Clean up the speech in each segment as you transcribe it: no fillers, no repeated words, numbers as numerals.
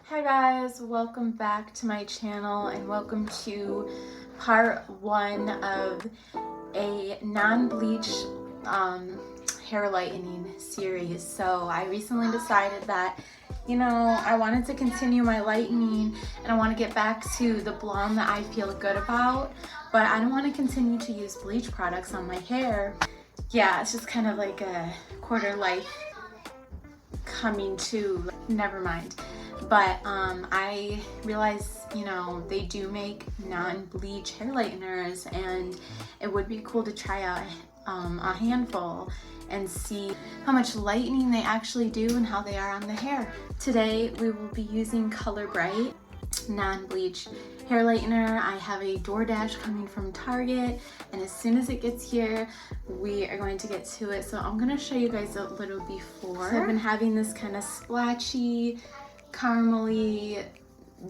Hi guys, welcome back to my channel and welcome to part 1 of a non-bleach hair lightening series. So I recently decided that, I wanted to continue my lightening and I want to get back to the blonde that I feel good about, but I don't want to continue to use bleach products on my hair. Yeah, it's just kind of like a quarter life coming to, never mind. But I realized, they do make non-bleach hair lighteners, and it would be cool to try out a handful and see how much lightening they actually do and how they are on the hair. Today we will be using colorbrite non-bleach hair lightener. I have a DoorDash coming from Target, and as soon as it gets here we are going to get to it. So I'm going to show you guys a little before. So I've been having this kind of splatchy, caramely,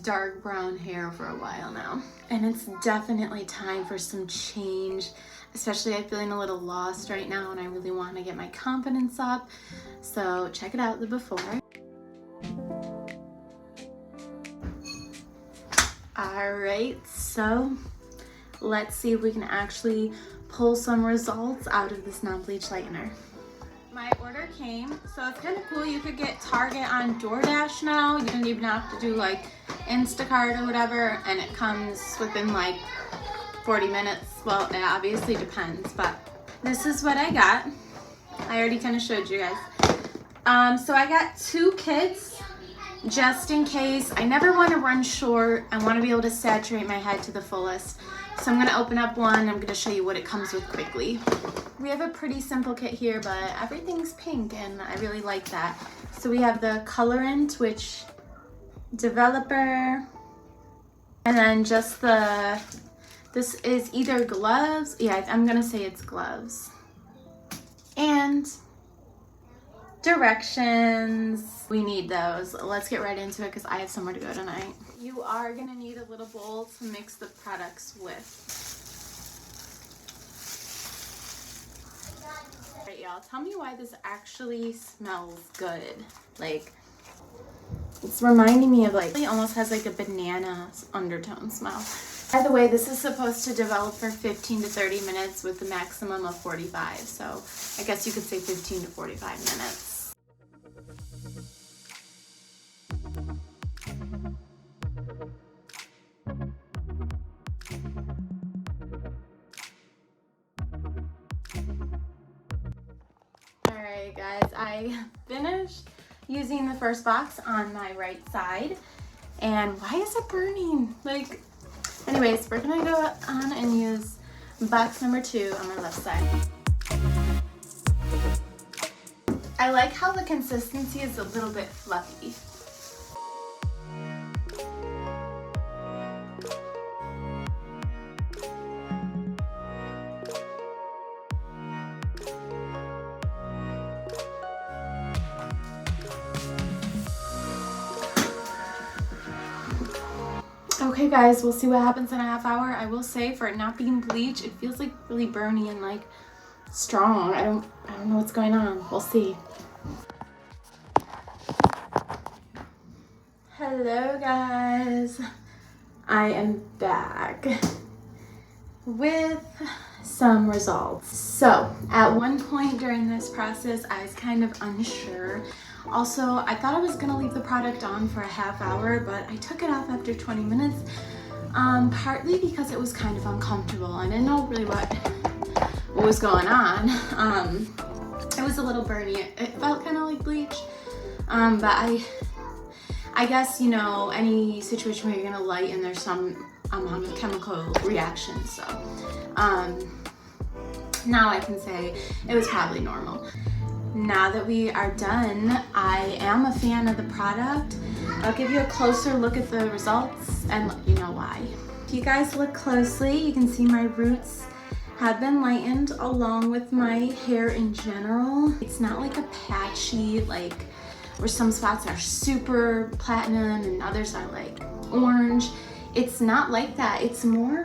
dark brown hair for a while now, and it's definitely time for some change. Especially I'm feeling a little lost right now and I really want to get my confidence up. So check it out, the before. Alright, so let's see if we can actually pull some results out of this non-bleach lightener. My order came, so it's kind of cool. You could get Target on DoorDash now. You don't even have to do like Instacart or whatever, and it comes within like 40 minutes. Well, it obviously depends, but this is what I got. I already kind of showed you guys. So I got 2 kits just in case. I never want to run short. I want to be able to saturate my head to the fullest. So I'm going to open up one. I'm going to show you what it comes with quickly. We have a pretty simple kit here, but everything's pink and I really like that. So we have the colorant, which developer, and then just this is either gloves. Yeah, I'm going to say it's gloves. And directions. We need those. Let's get right into it because I have somewhere to go tonight. You are going to need a little bowl to mix the products with. Alright y'all, tell me why this actually smells good. Like, it's reminding me of like, it almost has like a banana undertone smell. By the way, this is supposed to develop for 15 to 30 minutes with the maximum of 45. So I guess you could say 15 to 45 minutes. Alright guys, I finished using the first box on my right side. And why is it burning? Like, anyways, we're gonna go on and use box number 2 on my left side. I like how the consistency is a little bit fluffy. Okay guys, we'll see what happens in a half hour. I will say, for it not being bleach, it feels like really burny and like strong. I don't know what's going on. We'll see. Hello guys. I am back with some results. So at one point during this process, I was kind of unsure. Also, I thought I was gonna leave the product on for a half hour, but I took it off after 20 minutes, partly because it was kind of uncomfortable. I didn't know really what was going on. It was a little burny. It felt kind of like bleach, but I guess, any situation where you're gonna lighten, there's some amount of chemical reaction. So now I can say it was probably normal. Now that we are done, I am a fan of the product. I'll give you a closer look at the results and let you know why. If you guys look closely, you can see my roots have been lightened along with my hair in general. It's not like a patchy, like where some spots are super platinum and others are like orange. It's not like that. It's more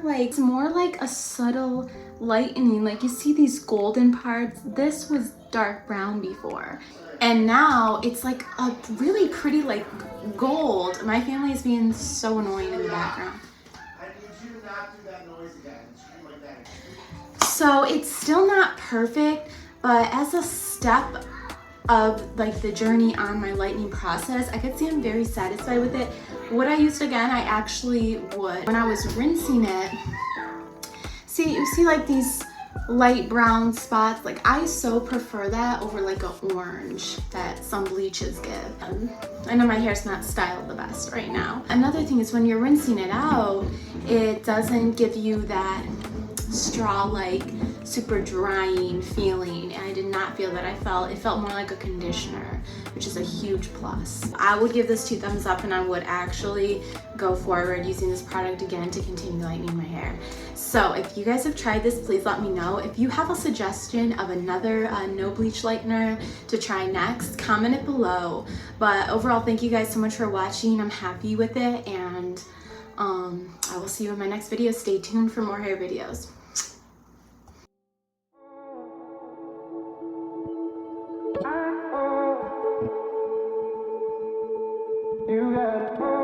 like a subtle lightening. Like you see these golden parts. This was dark brown before. And now it's like a really pretty like gold. My family is being so annoying in the background. I need you to not do that noise again. Scream like that. So it's still not perfect, but as a step of like the journey on my lightening process, I could see I'm very satisfied with it. What I used again, I actually would, when I was rinsing it, see, you see like these light brown spots, like I so prefer that over like an orange that some bleaches give. I know my hair's not styled the best right now. Another thing is when you're rinsing it out, it doesn't give you that straw-like super drying feeling, and I did not feel that. It felt more like a conditioner, which is a huge plus. I would give this 2 thumbs up, and I would actually go forward using this product again to continue lightening my hair. So if you guys have tried this, please let me know. If you have a suggestion of another no bleach lightener to try next, comment it below. But overall, thank you guys so much for watching. I'm happy with it, and I will see you in my next video. Stay tuned for more hair videos. You got it.